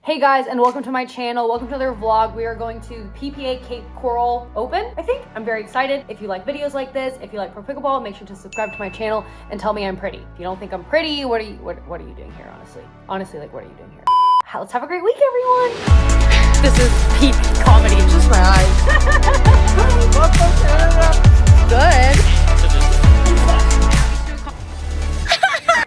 Hey guys, and welcome to my channel. Welcome to another vlog. We are going to PPA Cape Coral Open, I think. I'm very excited. If you like videos like this, if you like pro pickleball, make sure to subscribe to my channel and tell me I'm pretty. If you don't think I'm pretty, what are you doing here, honestly? Honestly, like, what are you doing here? Let's have a great week, everyone. This is peak comedy. It's just my eyes. Good.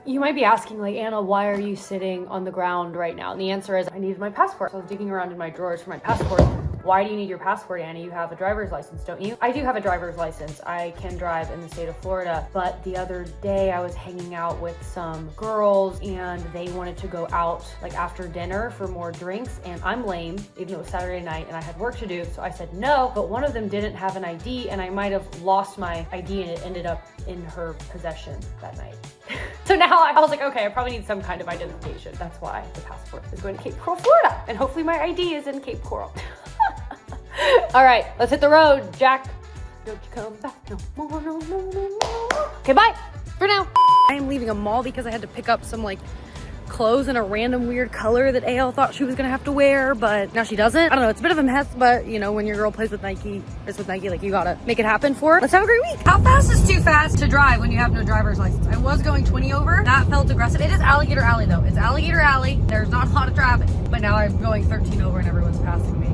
You might be asking, like, Anna, why are you sitting on the ground right now? And the answer is I needed my passport. So I was digging around in my drawers for my passport. Why do you need your passport, Anna? You have a driver's license, don't you? I do have a driver's license. I can drive in the state of Florida. But the other day I was hanging out with some girls and they wanted to go out like after dinner for more drinks. And I'm lame, even though it was Saturday night and I had work to do. So I said no, but one of them didn't have an ID and I might have lost my ID and it ended up in her possession that night. So now I was like, okay, I probably need some kind of identification. That's why the passport is going to Cape Coral, Florida. And hopefully my ID is in Cape Coral. All right, let's hit the road, Jack. Don't you come back no more, no, no, no, no. Okay, bye for now. I am leaving a mall because I had to pick up some like clothes in a random weird color that AL thought she was gonna have to wear, but now she doesn't. I don't know, it's a bit of a mess, but you know, when your girl plays with Nike, like you gotta make it happen for her. Let's have a great week. How fast is too fast to drive when you have no driver's license? I was going 20 over. That felt aggressive. It is Alligator Alley though. It's Alligator Alley. There's not a lot of traffic, but now I'm going 13 over and everyone's passing me.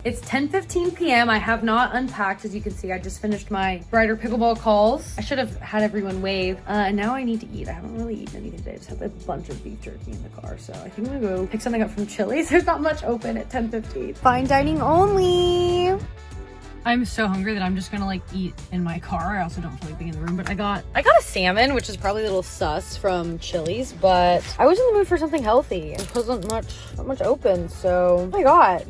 It's 10:15 p.m. I have not unpacked. As you can see, I just finished my brighter pickleball calls. I should have had everyone wave. And now I need to eat. I haven't really eaten anything today. I just have a bunch of beef jerky in the car. So I think I'm gonna go pick something up from Chili's. There's not much open at 10:15. Fine dining only. I'm so hungry that I'm just gonna like eat in my car. I also don't feel like being in the room, but I got a salmon, which is probably a little sus from Chili's, but I was in the mood for something healthy. There wasn't not much open, so I got.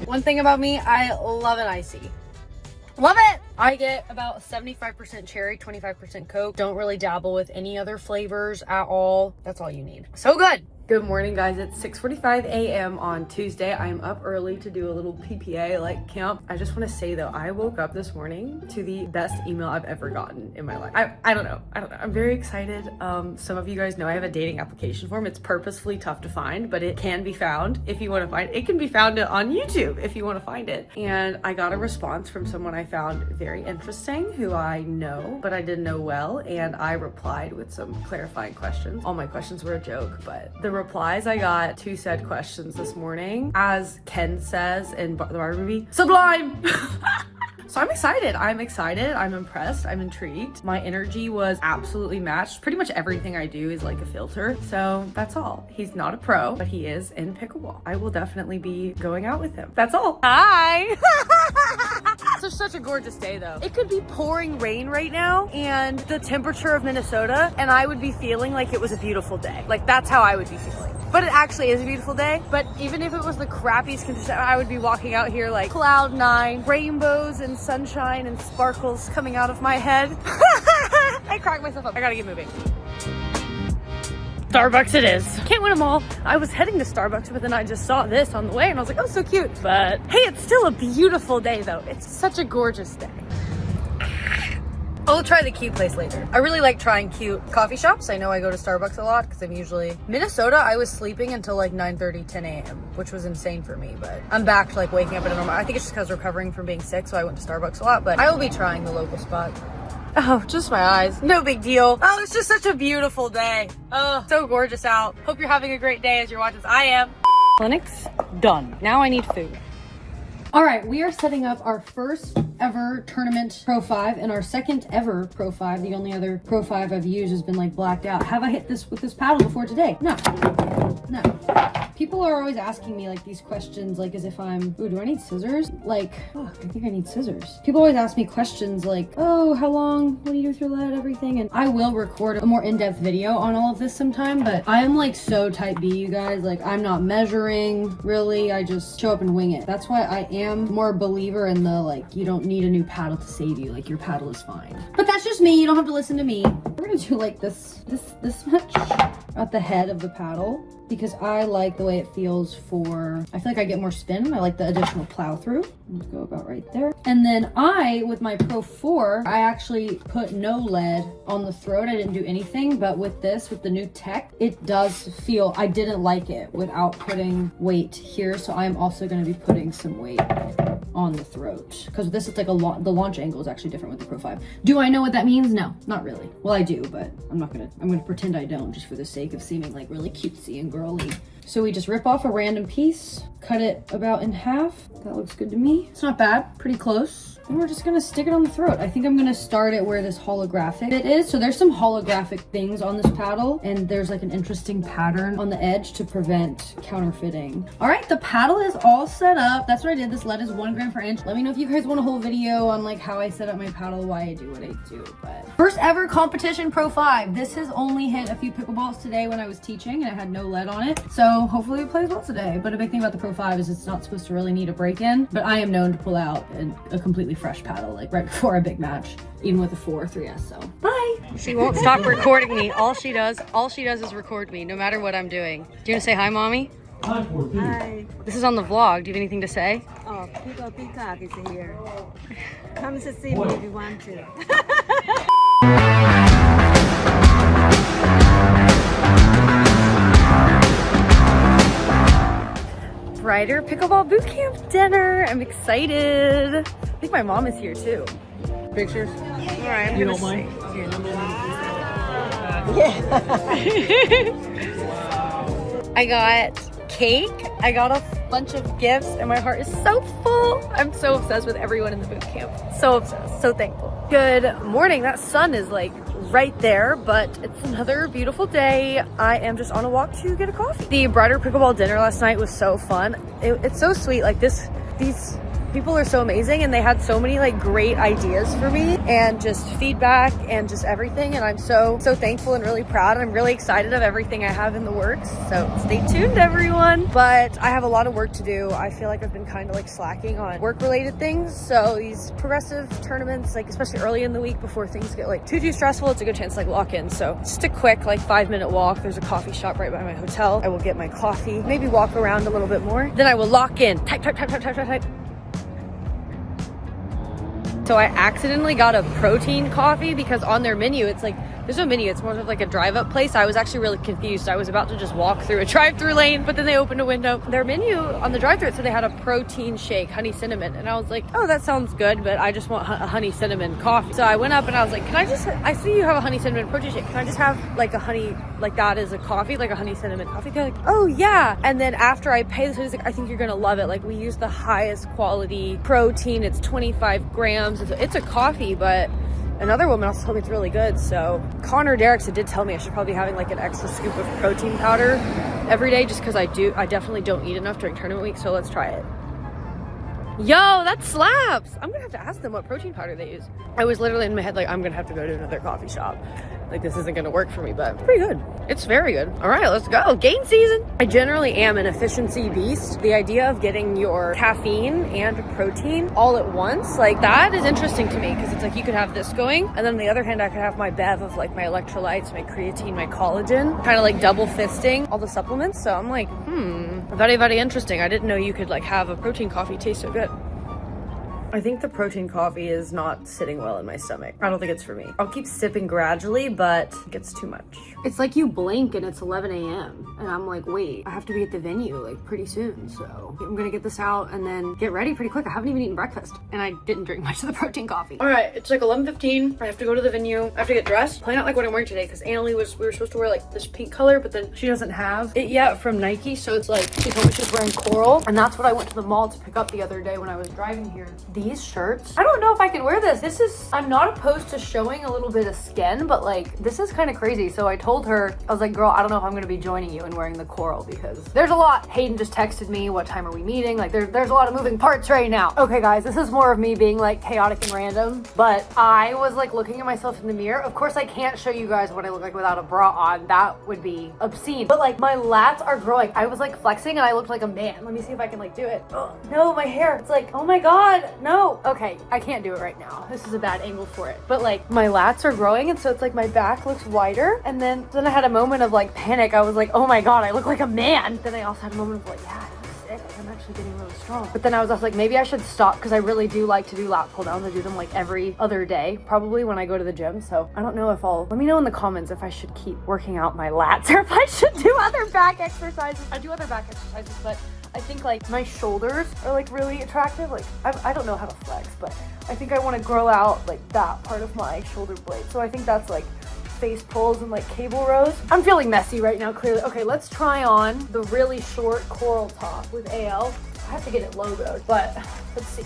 One thing about me, I love an icy. Love it! I get about 75% cherry, 25% Coke. Don't really dabble with any other flavors at all. That's all you need. So good! Good morning, guys. It's 6:45 a.m. on Tuesday. I'm up early to do a little PPA like camp. I just want to say though, I woke up this morning to the best email I've ever gotten in my life. I don't know. I'm very excited. Some of you guys know I have a dating application form. It's purposefully tough to find, but it can be found if you want to find it. It can be found on YouTube if you want to find it. And I got a response from someone I found very interesting, who I know, but I didn't know well. And I replied with some clarifying questions. All my questions were a joke, but the replies I got to said questions this morning, as Ken says in the Barbie movie, sublime. So I'm excited. I'm impressed. I'm intrigued. My energy was absolutely matched. Pretty much everything I do is like a filter. So that's all. He's not a pro, but he is in pickleball. I will definitely be going out with him. That's all. Hi. It's such a gorgeous day though. It could be pouring rain right now and the temperature of Minnesota, and I would be feeling like it was a beautiful day. Like that's how I would be feeling. But it actually is a beautiful day. But even if it was the crappiest condition, I would be walking out here like cloud nine, rainbows and sunshine and sparkles coming out of my head. I cracked myself up. I gotta get moving. Starbucks it is. Can't win them all. I was heading to Starbucks, but then I just saw this on the way and I was like, oh, so cute. But hey, it's still a beautiful day though. It's such a gorgeous day. I'll try the cute place later. I really like trying cute coffee shops. I know I go to Starbucks a lot because I'm usually... Minnesota, I was sleeping until like 9:30, 10 a.m., which was insane for me, but I'm back to like waking up at a normal... I think it's just because recovering from being sick, so I went to Starbucks a lot, but I will be trying the local spot. Oh, just my eyes. No big deal. Oh, it's just such a beautiful day. Oh, so gorgeous out. Hope you're having a great day as you're watching this. I am. Clinic's done. Now I need food. All right, we are setting up our first ever tournament Pro 5 and our second ever Pro 5. The only other Pro 5 I've used has been like blacked out. Have I hit this with this paddle before today? No. People are always asking me like these questions, like as if I'm, ooh, do I need scissors? Like, oh, I think I need scissors. People always ask me questions like, oh, how long, what do you do with your lead, everything? And I will record a more in-depth video on all of this sometime, but I am like so type B, you guys. Like I'm not measuring really, I just show up and wing it. That's why I am more a believer in the like, you don't need a new paddle to save you. Like your paddle is fine. But that's just me, you don't have to listen to me. We're gonna do like this much at the head of the paddle because I like the way way it feels for, I feel like I get more spin. I like the additional plow through. Let's go about right there. And then with my Pro 4, I actually put no lead on the throat. I didn't do anything, but with this, with the new tech, it does feel, I didn't like it without putting weight here. So I'm also going to be putting some weight on the throat, because this is like the launch angle is actually different with the Pro 5. Do I know what that means? No, not really. Well, I do, but I'm gonna pretend I don't, just for the sake of seeming like really cutesy and girly. So we just rip off a random piece, cut it about in half. That looks good to me. It's not bad, pretty close. And we're just gonna stick it on the throat. I think I'm gonna start it where this holographic bit is. So there's some holographic things on this paddle, and there's like an interesting pattern on the edge to prevent counterfeiting. All right, the paddle is all set up. That's what I did. This lead is 1 gram per inch. Let me know if you guys want a whole video on like how I set up my paddle, why I do what I do. But first ever competition Pro 5. This has only hit a few pickleballs today when I was teaching, and it had no lead on it. So hopefully it plays well today. But a big thing about the Pro 5 is it's not supposed to really need a break-in, but I am known to pull out a completely fresh paddle like right before a big match, even with a 4-3S. So bye. She won't stop recording me. All she does is record me no matter what I'm doing. Do you want to say hi, Mommy? Hi. This is on the vlog. Do you have anything to say? Oh, Peacock is here. Come to see me if you want to. Brighter pickleball boot camp dinner. I'm excited. I think my mom is here too. Pictures? All right, You don't mind? I got cake. I got a bunch of gifts, and my heart is so full. I'm so obsessed with everyone in the boot camp. So obsessed, so thankful. Good morning. That sun is like right there, but it's another beautiful day. I am just on a walk to get a coffee. The Brighter Pickleball dinner last night was so fun. It's so sweet. Like these people are so amazing, and they had so many like great ideas for me and just feedback and just everything, and I'm so thankful and really proud, and I'm really excited of everything I have in the works. So stay tuned, everyone. But I have a lot of work to do. I feel like I've been kind of like slacking on work related things, so these progressive tournaments, like especially early in the week before things get like too stressful, it's a good chance to like lock in. So just a quick like 5-minute walk. There's a coffee shop right by my hotel. I will get my coffee, maybe walk around a little bit more, then I will lock in. Type. So I accidentally got a protein coffee because on their menu, it's like, there's no menu, it's more of like a drive-up place. I was actually really confused. I was about to just walk through a drive-through lane, but then they opened a window. Their menu on the drive-through, so they had a protein shake, honey cinnamon. And I was like, oh, that sounds good, but I just want a honey cinnamon coffee. So I went up and I was like, I see you have a honey cinnamon protein shake. Can I just have like a honey, like that as a coffee, like a honey cinnamon coffee? They're like, oh yeah. And then after I paid, so he's like, I think you're gonna love it. Like we use the highest quality protein. It's 25 grams. It's a coffee, but another woman also told me it's really good. So Connor Derrickson did tell me I should probably be having like an extra scoop of protein powder every day, just because I definitely don't eat enough during tournament week. So let's try it. Yo, that slaps. I'm gonna have to ask them what protein powder they use. I was literally in my head like, I'm gonna have to go to another coffee shop. Like this isn't gonna work for me, but it's pretty good. It's very good. All right, let's go. Game season. I generally am an efficiency beast. The idea of getting your caffeine and protein all at once, like that is interesting to me, because it's like you could have this going, and then on the other hand, I could have my bev of like my electrolytes, my creatine, my collagen, kind of like double fisting all the supplements. So I'm like, very, very interesting. I didn't know you could like have a protein coffee taste so good. I think the protein coffee is not sitting well in my stomach. I don't think it's for me. I'll keep sipping gradually, but it gets too much. It's like you blink and it's 11 a.m. And I'm like, wait, I have to be at the venue like pretty soon. So I'm gonna get this out and then get ready pretty quick. I haven't even eaten breakfast and I didn't drink much of the protein coffee. All right, it's like 11:15. I have to go to the venue. I have to get dressed. Plan out like what I'm wearing today, because Annalie we were supposed to wear like this pink color, but then she doesn't have it yet from Nike. So it's like, she told me she's wearing coral. And that's what I went to the mall to pick up the other day when I was driving here. These shirts, I don't know if I can wear this. I'm not opposed to showing a little bit of skin, but like this is kind of crazy. So I told her, I was like, girl, I don't know if I'm gonna be joining you and wearing the coral, because there's a lot. Hayden just texted me, what time are we meeting? Like there's a lot of moving parts right now. Okay guys, this is more of me being like chaotic and random, but I was like looking at myself in the mirror. Of course I can't show you guys what I look like without a bra on. That would be obscene. But like my lats are growing. I was like flexing and I looked like a man. Let me see if I can like do it. Oh, no, my hair. It's like, oh my God, no. no. Okay, I can't do it right now. This is a bad angle for it. But like my lats are growing, and so it's like my back looks wider. And then I had a moment of like panic. I was like, oh my God, I look like a man. Then I also had a moment of like, yeah, I'm actually getting really strong. But then I was also like, maybe I should stop, because I really do like to do lat pull downs. I do them like every other day, probably when I go to the gym. So I don't know if let me know in the comments if I should keep working out my lats or if I should do other back exercises. I do other back exercises, but I think like my shoulders are like really attractive. Like I don't know how to flex, but I think I want to grow out like that part of my shoulder blade. So I think that's like face pulls and like cable rows. I'm feeling messy right now, clearly. Okay, let's try on the really short coral top with AL. I have to get it logoed, but let's see.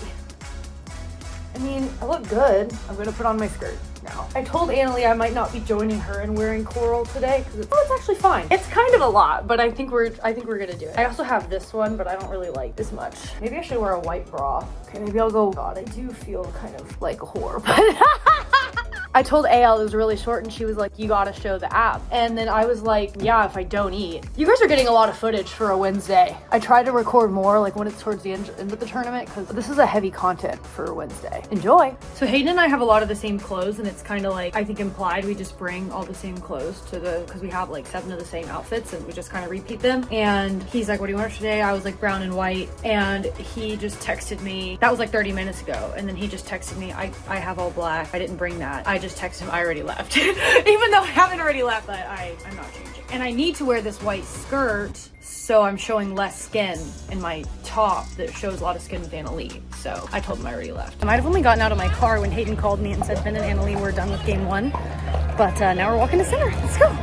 I mean, I look good. I'm gonna put on my skirt now. I told Annalie I might not be joining her in wearing coral today because it's actually fine. It's kind of a lot, but I think we're gonna do it. I also have this one, but I don't really like this much. Maybe I should wear a white bra. Okay, maybe I'll go. God, I do feel kind of like a whore, but I told AL it was really short, and she was like, you gotta show the app. And then I was like, yeah, if I don't eat. You guys are getting a lot of footage for a Wednesday. I try to record more like when it's towards the end of the tournament, because this is a heavy content for a Wednesday. Enjoy. So Hayden and I have a lot of the same clothes, and it's kind of like, I think implied we just bring all the same clothes to because we have like 7 of the same outfits, and we just kind of repeat them. And he's like, what do you wear today? I was like brown and white, and he just texted me. That was like 30 minutes ago. And then he just texted me, I have all black. I didn't bring that. I just texted him, I already left. Even though I haven't already left, but I'm not changing. And I need to wear this white skirt, so I'm showing less skin in my top that shows a lot of skin with Annalie. So I told him I already left. I might have only gotten out of my car when Hayden called me and said Ben and Annalie were done with game 1. But now we're walking to center. Let's go.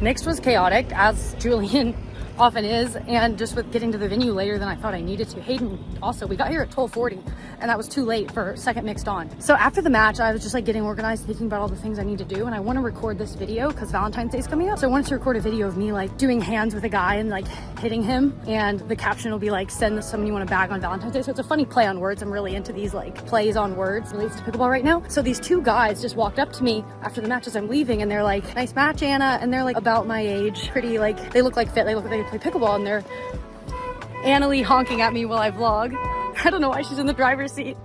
Mixed was chaotic, as Julian often is, and just with getting to the venue later than I thought I needed to. Hayden also, we got here at 12:40, and that was too late for second mixed on. So after the match, I was just like getting organized, thinking about all the things I need to do, and I want to record this video because Valentine's Day is coming up. So I wanted to record a video of me like doing hands with a guy and like hitting him, and the caption will be like, send someone you want to bag on Valentine's Day. So it's a funny play on words. I'm really into these like plays on words related to pickleball right now. So these 2 guys just walked up to me after the match as I'm leaving, and they're like, nice match, Anna, and they're like about my age, pretty, like they look like fit, they look like they play pickleball, and they're Annalie honking at me while I vlog. I don't know why she's in the driver's seat.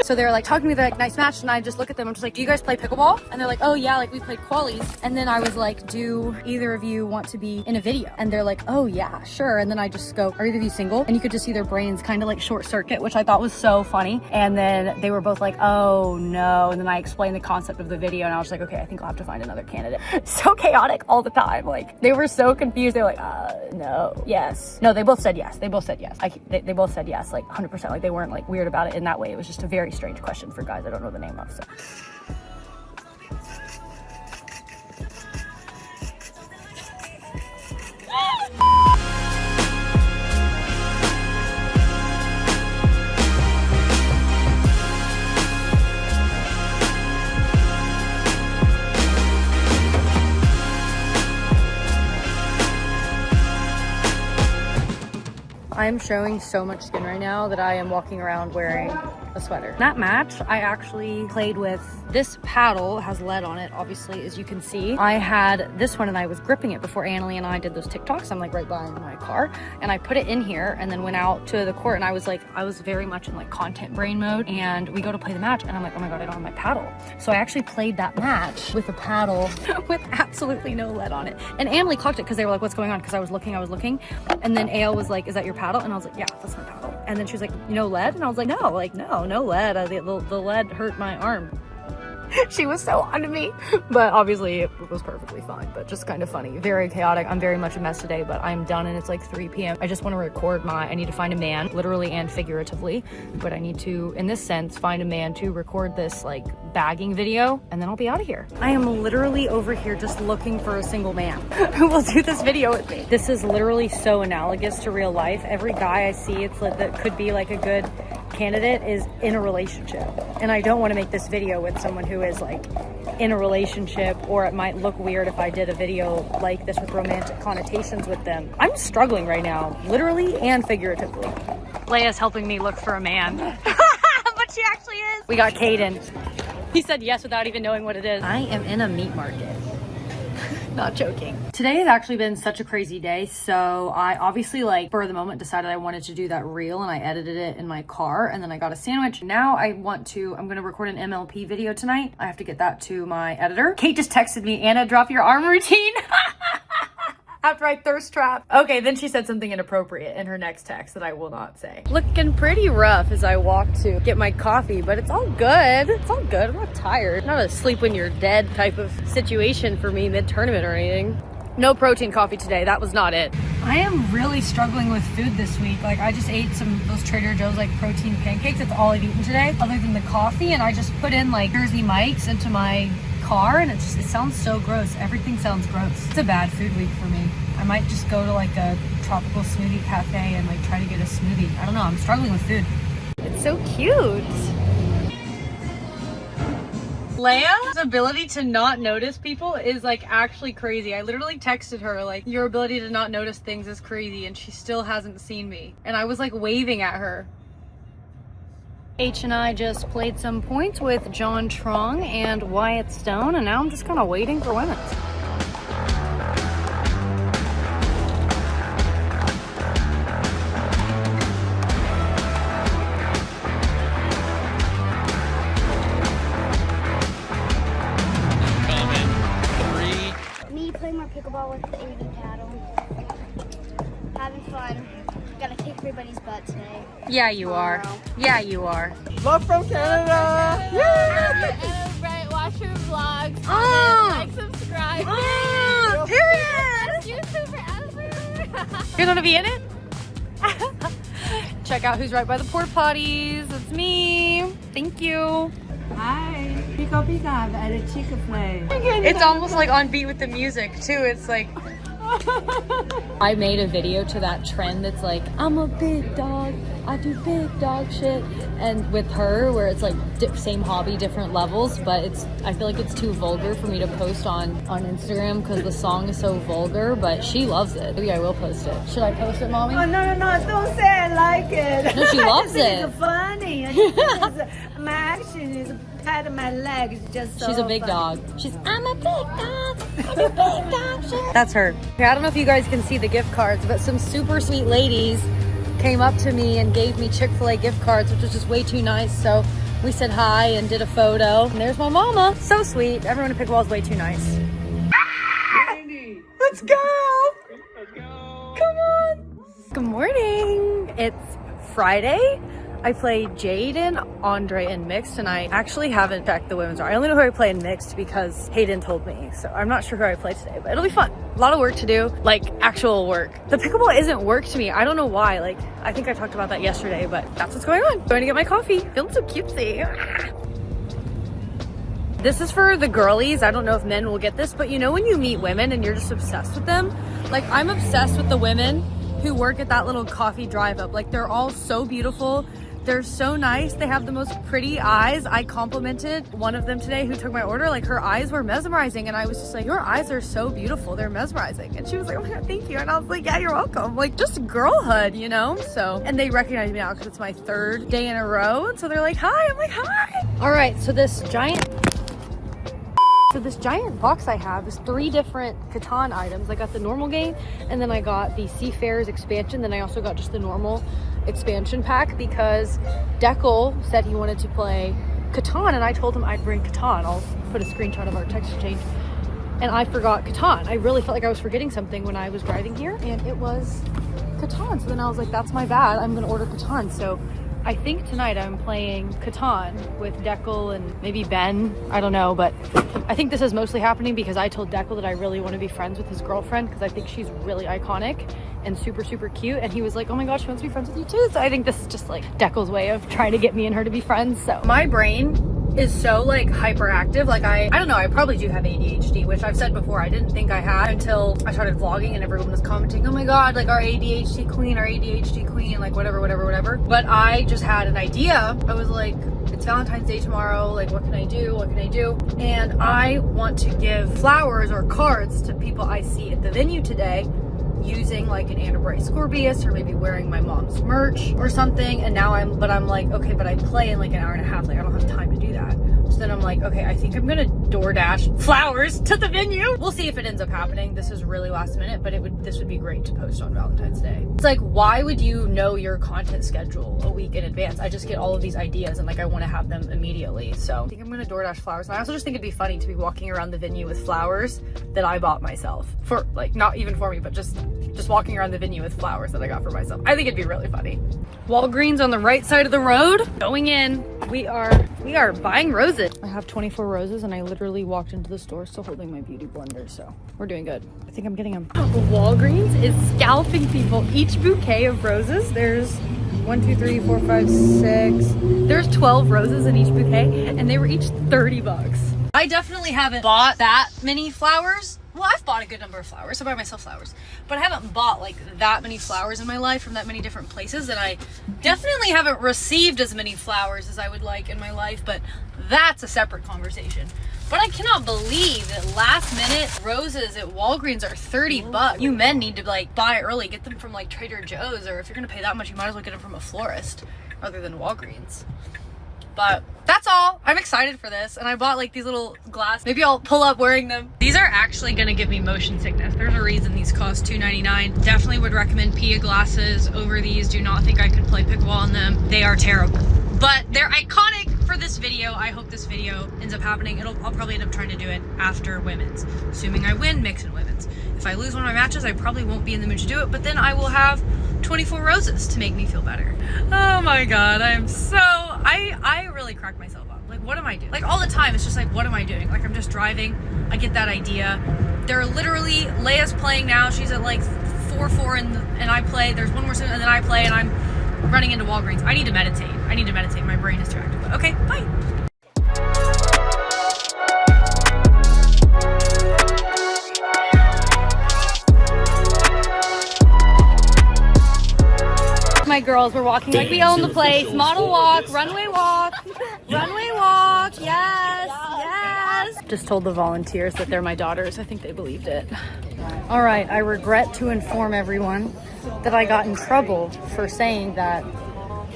So they're like talking to me, they're like, nice match, and I just look at them, I'm just like, do you guys play pickleball? And they're like, oh yeah, like we played qualies. And then I was like, do either of you want to be in a video? And they're like, oh yeah, sure. And then I just go, are either of you single? And you could just see their brains kind of like short circuit, which I thought was so funny. And then they were both like, oh no. And then I explained the concept of the video, and I was like, okay, I think I'll have to find another candidate. So chaotic all the time. Like they were so confused. They're like, no, yes. No, they both said yes. They both said yes. They both said yes, like 100%. Like they weren't like weird about it in that way. It was just a very strange question for guys I don't know the name of. So I am showing so much skin right now that I am walking around wearing a sweater. That match, I actually played with this paddle, has lead on it, obviously, as you can see. I had this one and I was gripping it before Annalie and I did those TikToks. I'm like right behind my car, and I put it in here and then went out to the court, and I was very much in like content brain mode, and we go to play the match and I'm like, oh my God, I don't have my paddle. So I actually played that match with a paddle with absolutely no lead on it. And Annalie clocked it because they were like, what's going on? Because I was looking. And then AL was like, is that your paddle? And I was like, yeah, that's my paddle. And then she was like, no lead? And I was like, no, no lead. The lead hurt my arm. She was so onto me, but obviously it was perfectly fine, but just kind of funny. Very chaotic. I'm very much a mess today, but I'm done and it's like 3 p.m. I just want to record I need to find a man, literally and figuratively, but I need to, in this sense, find a man to record this like bagging video, and then I'll be out of here. I am literally over here just looking for a single man who will do this video with me. This is literally so analogous to real life. Every guy I see, it's like that could be like a good candidate is in a relationship, and I don't want to make this video with someone who is like in a relationship, or it might look weird if I did a video like this with romantic connotations with them. I'm struggling right now, literally and figuratively. Leia's helping me look for a man. But she actually is. We got Caden. He said yes without even knowing what it is. I am in a meat market. Not joking. Today has actually been such a crazy day. So I obviously for the moment decided I wanted to do that reel and I edited it in my car and then I got a sandwich. Now I'm gonna record an MLP video tonight. I have to get that to my editor. Kate just texted me, Anna, drop your arm routine. After I thirst trap. Okay, then she said something inappropriate in her next text that I will not say. Looking pretty rough as I walk to get my coffee, but it's all good. It's all good. I'm not tired. Not a sleep when you're dead type of situation for me mid-tournament or anything. No protein coffee today. That was not it. I am really struggling with food this week. Like I just ate those Trader Joe's protein pancakes. That's all I've eaten today other than the coffee. And I just put in Jersey Mike's into my car and it sounds so gross. Everything sounds gross. It's a bad food week for me. I might just go to a tropical smoothie cafe and try to get a smoothie. I don't know, I'm struggling with food. It's so cute. Leia's ability to not notice people is actually crazy. I literally texted her your ability to not notice things is crazy and she still hasn't seen me. And I was waving at her. H and I just played some points with John Trong and Wyatt Stone and now I'm just kind of waiting for women's. Pickleball with the 80 paddle. Having fun. Gotta kick everybody's butt today. Yeah, you are. Yeah, you are. Love from Canada! Yeah! Right, watch your vlogs. Like, subscribe. Period! YouTube forever. You're gonna be in it? Check out who's right by the porta potties. It's me. Thank you. Hi. Pico Pico at a Chick-fil-A. It's almost on beat with the music too. It's I made a video to that trend that's I'm a big dog, I do big dog shit, and with her where it's same hobby, different levels, but I feel it's too vulgar for me to post on Instagram because the song is so vulgar, but she loves it. Maybe I will post it. Should I post it, Mommy? Oh, no, don't say I like it. No, she loves it. It's funny. My action is pat on my leg. It's just so She's a big funny. dog. I'm a big dog. I do big dog shit. That's her. Okay, I don't know if you guys can see the gift cards, but some super sweet ladies came up to me and gave me Chick-fil-A gift cards, which was just way too nice. So we said hi and did a photo. And there's my mama. So sweet. Everyone at Pickleball is way too nice. Let's go. Come on. Good morning. It's Friday. I play Jaden, Andre, and mixed, and I actually haven't checked the women's. I only know who I play in mixed because Hayden told me, so I'm not sure who I play today, but it'll be fun. A lot of work to do, actual work. The pickleball isn't work to me. I don't know why. I think I talked about that yesterday, but that's what's going on. Going to get my coffee. Feeling so cutesy. This is for the girlies. I don't know if men will get this, but when you meet women and you're just obsessed with them? I'm obsessed with the women who work at that little coffee drive-up. They're all so beautiful. They're so nice. They have the most pretty eyes. I complimented one of them today who took my order. Her eyes were mesmerizing. And I was just your eyes are so beautiful. They're mesmerizing. And she was oh my God, thank you. And I was yeah, you're welcome. Just girlhood, So, and they recognize me now because it's my third day in a row. And so they're hi. I'm hi. All right, so this giant box I have is 3 different Catan items. I got the normal game, and then I got the Seafarers expansion, then I also got just the normal expansion pack because Deckel said he wanted to play Catan, and I told him I'd bring Catan. I'll put a screenshot of our text exchange. And I forgot Catan. I really felt I was forgetting something when I was driving here, and it was Catan. So then I was that's my bad. I'm gonna order Catan. So I think tonight I'm playing Catan with Deckel and maybe Ben. I don't know, but I think this is mostly happening because I told Deckel that I really want to be friends with his girlfriend because I think she's really iconic and super, super cute. And he was oh my gosh, she wants to be friends with you too. So I think this is just Deckel's way of trying to get me and her to be friends. So my brain is so hyperactive. I don't know, I probably do have ADHD, which I've said before I didn't think I had until I started vlogging and everyone was commenting, oh my God, our ADHD queen, whatever. But I just had an idea. I was it's Valentine's Day tomorrow, what can I do? And I want to give flowers or cards to people I see at the venue today using an Anna Bray Scorpius or maybe wearing my mom's merch or something. And now I'm okay, but I play in an hour and a half. I don't have time to do that. So then I'm like, okay, I think I'm gonna DoorDash flowers to the venue. We'll see if it ends up happening. This is really last minute, but this would be great to post on Valentine's Day. It's like, why would you know your content schedule a week in advance? I just get all of these ideas and like I want to have them immediately. So I think I'm gonna DoorDash flowers. And I also just think it'd be funny to be walking around the venue with flowers that I bought myself. For like, not even for me, but just walking around the venue with flowers that I got for myself. I think it'd be really funny. Walgreens on the right side of the road. Going in. We are buying roses. I have 24 roses and I literally walked into the store still holding my beauty blender, so we're doing good. I think I'm getting them. Walgreens is scalping people. Each bouquet of roses, there's 1, 2, 3, 4, 5, 6. There's 12 roses in each bouquet and they were each 30 bucks. I definitely haven't bought that many flowers. Well, I've bought a good number of flowers. I buy myself flowers, but I haven't bought like that many flowers in my life from that many different places, and I definitely haven't received as many flowers as I would like in my life, but that's a separate conversation. But I cannot believe that last minute roses at Walgreens are 30 bucks. You men need to like buy early, get them from like Trader Joe's, or if you're gonna pay that much, you might as well get them from a florist rather than Walgreens. But that's all. I'm excited for this. And I bought like these little glass. Maybe I'll pull up wearing them. These are actually gonna give me motion sickness. There's a reason these cost $2.99. Definitely would recommend PPA glasses over these. Do not think I could play pickleball in them. They are terrible. But they're iconic for this video. I hope this video ends up happening. I'll probably end up trying to do it after women's. Assuming I win, mix and women's. If I lose one of my matches, I probably won't be in the mood to do it, but then I will have 24 roses to make me feel better. Oh my God, I'm so, I really crack myself up. Like, what am I doing? Like all the time, it's just like, what am I doing? Like I'm just driving, I get that idea. They're literally, Leia's playing now. She's at like 4-4 and I play. There's one more and then I play and I'm running into Walgreens. I need to meditate. My brain is too active, but okay, bye. My girls, we're walking like we own the place. Model walk, runway walk, runway walk. Yes, yes. Just told the volunteers that they're my daughters. I think they believed it. All right, I regret to inform everyone that I got in trouble for saying that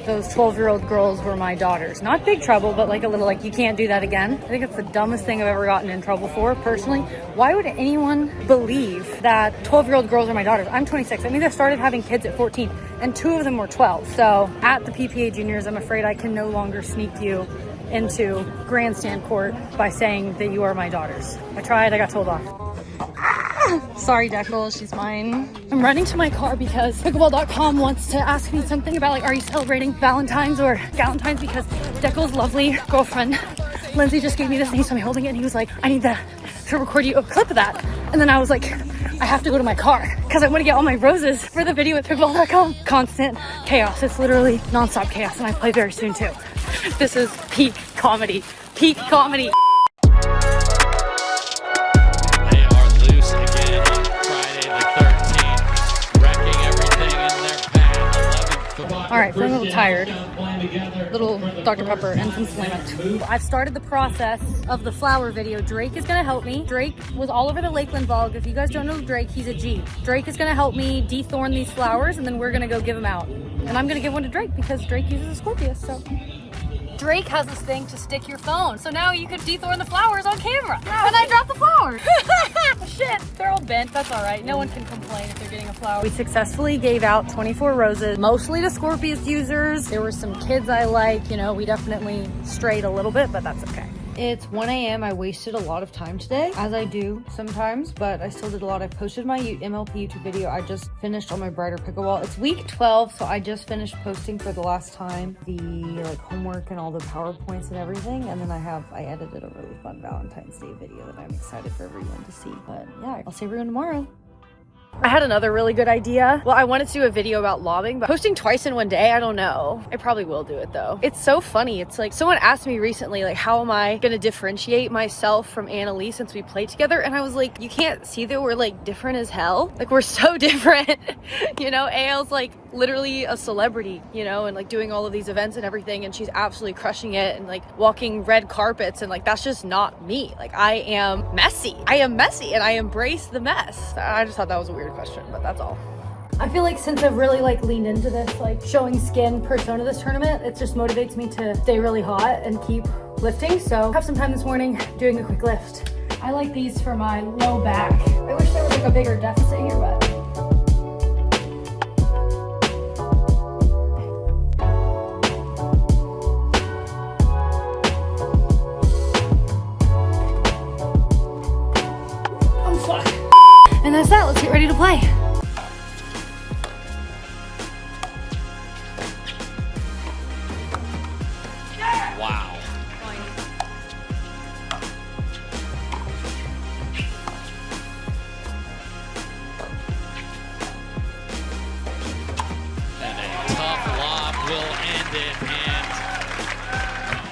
those 12-year-old girls were my daughters. Not big trouble, but like a little like, you can't do that again. I think it's the dumbest thing I've ever gotten in trouble for, personally. Why would anyone believe that 12-year-old girls are my daughters? I'm 26. I mean, I started having kids at 14 and 2 of them were 12. So at the PPA juniors, I'm afraid I can no longer sneak you into grandstand court by saying that you are my daughters. I tried, I got told off. Sorry, Deckle, she's mine. I'm running to my car because pickleball.com wants to ask me something about like, are you celebrating Valentine's or Galentine's? Because Deckle's lovely girlfriend, Lindsay, just gave me this thing, so I'm holding it and he was like, I need to record you a clip of that. And then I was like, I have to go to my car because I want to get all my roses for the video at pickleball.com. Constant chaos. It's literally nonstop chaos and I play very soon too. This is peak comedy. Peak comedy. All right, feeling a little tired. Little Dr. Pepper and some Slamit. I've started the process of the flower video. Drake is gonna help me. Drake was all over the Lakeland vlog. If you guys don't know Drake, he's a G. Drake is gonna help me dethorn these flowers and then we're gonna go give them out. And I'm gonna give one to Drake because Drake uses a Scorpius, so. Drake has this thing to stick your phone. So now you could dethorn the flowers on camera. And I dropped the flowers. Shit, they're all bent. That's all right. No one can complain if they're getting a flower. We successfully gave out 24 roses, mostly to Scorpius users. There were some kids I like, you know, we definitely strayed a little bit, but that's okay. It's 1 a.m. I wasted a lot of time today, as I do sometimes, but I still did a lot. I posted my MLP YouTube video. I just finished on my Brighter Pickleball. It's week 12, so I just finished posting for the last time the like homework and all the PowerPoints and everything. And then I edited a really fun Valentine's Day video that I'm excited for everyone to see. But yeah, I'll see everyone tomorrow. I had another really good idea. Well, I wanted to do a video about lobbing, but posting twice in one day, I don't know. I probably will do it though. It's so funny. It's like someone asked me recently, like, how am I gonna differentiate myself from Annalise since we play together? And I was like, you can't see that we're like different as hell. Like we're so different. You know, AL's like literally a celebrity, you know, and like doing all of these events and everything, and she's absolutely crushing it and like walking red carpets, and like that's just not me. Like I am messy and I embrace the mess. I just thought that was a weird question, but that's all. I feel like since I've really like leaned into this like showing skin persona this tournament, it just motivates me to stay really hot and keep lifting, so have some time this morning doing a quick lift. I like these for my low back. I wish there was like a bigger deficit here, but. Oh fuck. And that's that, let's get ready to play. Wow. And a tough lob will end it. And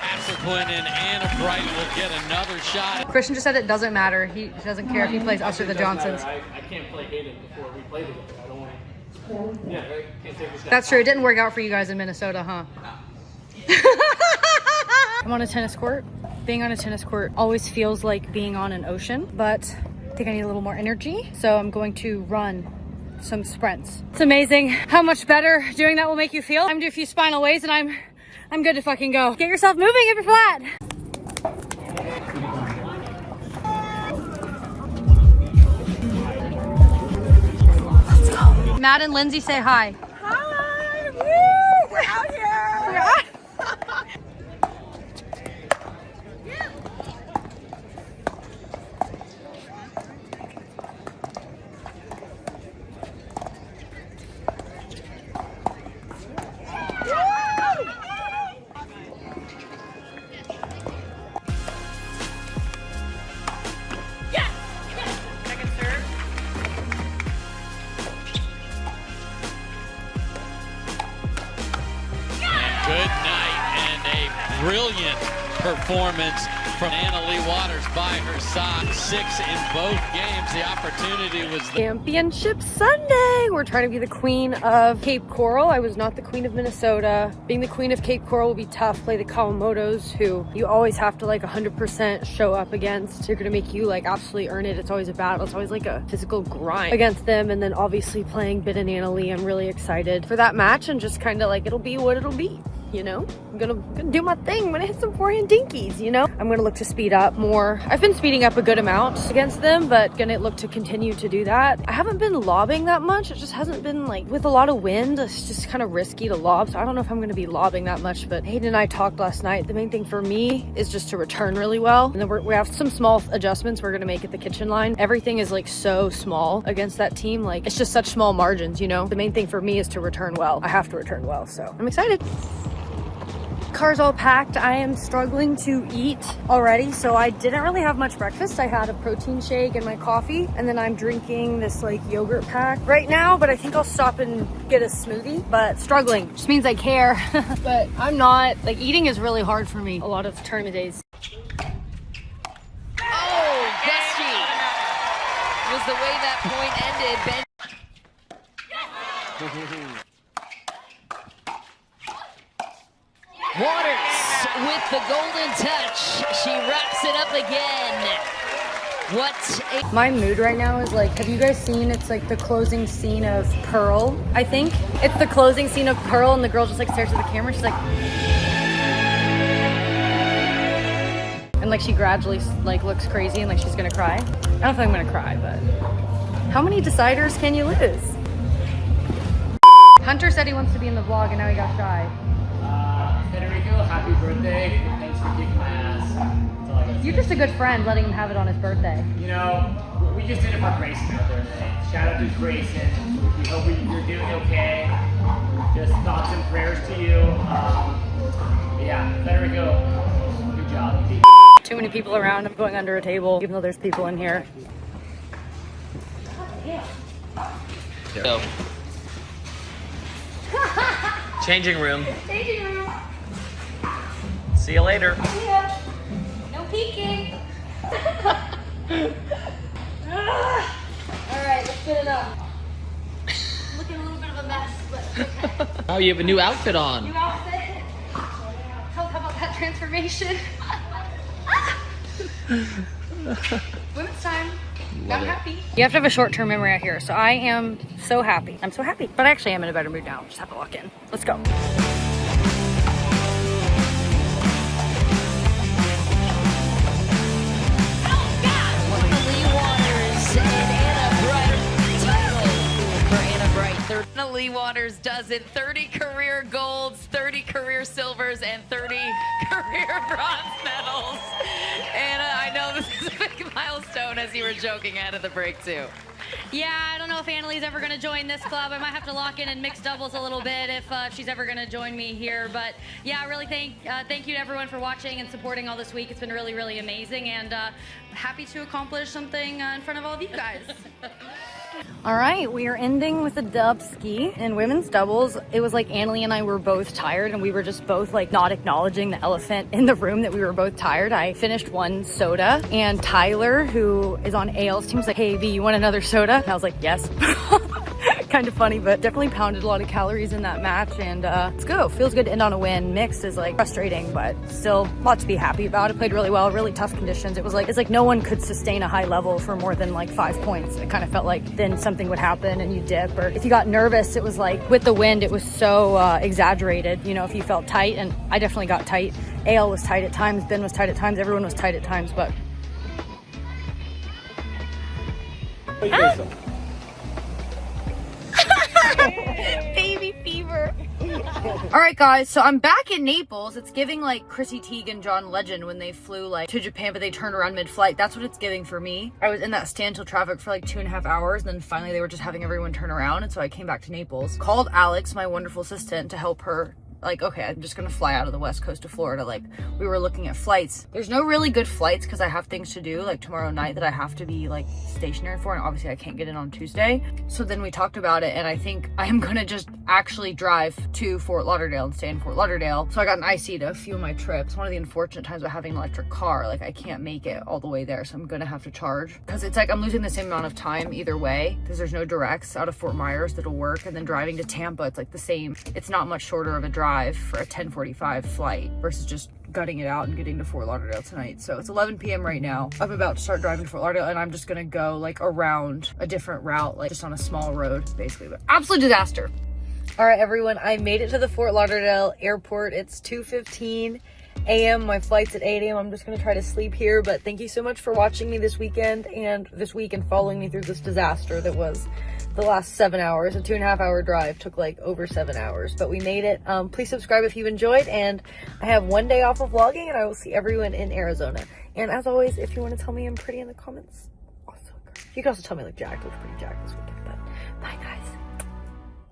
Asserquin and Anna Bright will get another shot. Christian just said it doesn't matter. He doesn't care if he plays us or the Johnsons. I can't play Hayden before we play together. I don't want to. Yeah, I can't take this guy. That's true. It didn't work out for you guys in Minnesota, huh? I'm on a tennis court. Being on a tennis court always feels like being on an ocean, but I think I need a little more energy. So I'm going to run some sprints. It's amazing how much better doing that will make you feel. I'm doing a few spinal waves and I'm good to fucking go. Get yourself moving if you're flat. Let's go. Matt and Lindsay say hi. Hi! Woo! We're out here! Good night and a brilliant performance from Anna Lee Waters by her side. 6 in both games. The opportunity was there. Championship Sunday. We're trying to be the queen of Cape Coral. I was not the queen of Minnesota. Being the queen of Cape Coral will be tough. Play the Kawamotos, who you always have to like 100% show up against. They're gonna make you like absolutely earn it. It's always a battle. It's always like a physical grind against them. And then obviously playing Bid and Anna Lee. I'm really excited for that match and just kind of like it'll be what it'll be. You know, I'm gonna do my thing. I'm gonna hit some forehand dinkies, you know? I'm gonna look to speed up more. I've been speeding up a good amount against them, but gonna look to continue to do that. I haven't been lobbing that much. It just hasn't been like, with a lot of wind, it's just kind of risky to lob. So I don't know if I'm gonna be lobbing that much, but Hayden and I talked last night. The main thing for me is just to return really well. And then we have some small adjustments we're gonna make at the kitchen line. Everything is like so small against that team. Like it's just such small margins, you know? The main thing for me is to return well. I have to return well, so I'm excited. Car's all packed. I am struggling to eat already, so I didn't really have much breakfast. I had a protein shake and my coffee, and then I'm drinking this like yogurt pack right now, but I think I'll stop and get a smoothie. But struggling just means I care. But I'm not. Like eating is really hard for me a lot of tournament days. Oh, Gusty was the way that point ended. Waters with the golden touch. She wraps it up again. What My mood right now is like, have you guys seen, it's like the closing scene of Pearl, I think? It's the closing scene of Pearl and the girl just like stares at the camera. She's like, and like she gradually like looks crazy and like she's gonna cry. I don't think I'm gonna cry, but how many deciders can you lose? Hunter said he wants to be in the vlog and now he got shy. Federico, happy birthday. Thanks for kicking my ass. That's all I gotta say. You're just a good friend letting him have it on his birthday. You know, we just did it for Grayson the other day. Shout out to Grayson. We hope you're doing okay. Just thoughts and prayers to you. Yeah, Federico, good job. Too many people around. I'm going under a table, even though there's people in here. So. Changing room. Changing room. See you later. See ya. No peeking. Alright, let's get it up. Looking a little bit of a mess, but okay. Oh, you have a new outfit on. New outfit. How about that transformation? Women's time. I'm happy. You have to have a short-term memory out here, so I am so happy. I'm so happy. But I actually am in a better mood now. Just have to walk in. Let's go. Lee Waters does it. 30 career golds, 30 career silvers, and 30 career bronze medals. Anna, I know this is a big milestone, as you were joking ahead of the break, too. Yeah, I don't know if Annalie's ever going to join this club. I might have to lock in and mix doubles a little bit if she's ever going to join me here. But yeah, I really thank you to everyone for watching and supporting all this week. It's been really, really amazing, and happy to accomplish something in front of all of you guys. All right, we are ending with a dub ski in women's doubles. It was like Annalie and I were both tired, and we were just both like not acknowledging the elephant in the room that we were both tired. I finished one soda, and Tyler, who is on AL's team, was like, "Hey V, you want another soda?" And I was like, "Yes." Kind of funny, but definitely pounded a lot of calories in that match, and let's go. Feels good to end on a win. Mixed is like frustrating, but still a lot to be happy about. It played really well, really tough conditions. It's like no one could sustain a high level for more than like 5 points. It kind of felt like then something would happen and you dip, or if you got nervous, it was like with the wind, it was so exaggerated, you know, if you felt tight, and I definitely got tight. AL was tight at times, Ben was tight at times, everyone was tight at times, but baby fever. All right, guys, so I'm back in Naples. It's giving like Chrissy Teigen and John Legend when they flew like to Japan, but they turned around mid-flight. That's what it's giving for me. I was in that standstill traffic for like 2.5 hours, and then finally they were just having everyone turn around, and so I came back to Naples. Called Alex, my wonderful assistant, to help her. Like, okay, I'm just gonna fly out of the west coast of Florida. Like, we were looking at flights. There's no really good flights because I have things to do like tomorrow night that I have to be like stationary for, and obviously I can't get in on Tuesday. So then we talked about it, and I think I am gonna just actually drive to Fort Lauderdale and stay in Fort Lauderdale. So I got an IC to fuel my trips. One of the unfortunate times about having an electric car, like I can't make it all the way there, so I'm gonna have to charge, because it's like I'm losing the same amount of time either way, because there's no directs out of Fort Myers that'll work, and then driving to Tampa, it's like the same. It's not much shorter of a drive for a 10:45 flight versus just gutting it out and getting to Fort Lauderdale tonight. So it's 11 p.m. right now. I'm about to start driving to Fort Lauderdale, and I'm just gonna go like around a different route, like just on a small road basically, but absolute disaster. All right, everyone, I made it to the Fort Lauderdale airport. It's 2:15 a.m. My flight's at 8 a.m. I'm just gonna try to sleep here, but thank you so much for watching me this weekend and this week and following me through this disaster that was the last 7 hours. A 2.5 hour drive took like over 7 hours, but we made it. Please subscribe if you've enjoyed, and I have 1 day off of vlogging, and I will see everyone in Arizona. And as always, if you want to tell me I'm pretty in the comments, also, you can also tell me like Jack looks pretty jacked this weekend, but bye guys.